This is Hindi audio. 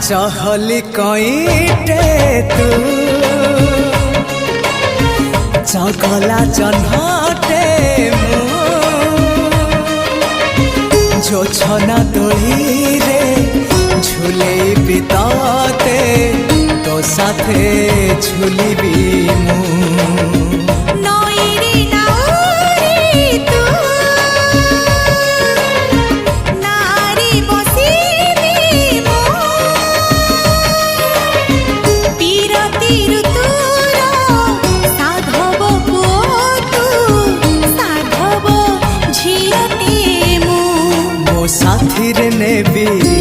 चहली कईटे तू चगला जन्हटे जो छना दोली रे झूले बिताते तो साथे झूली भी साथी रे नेबी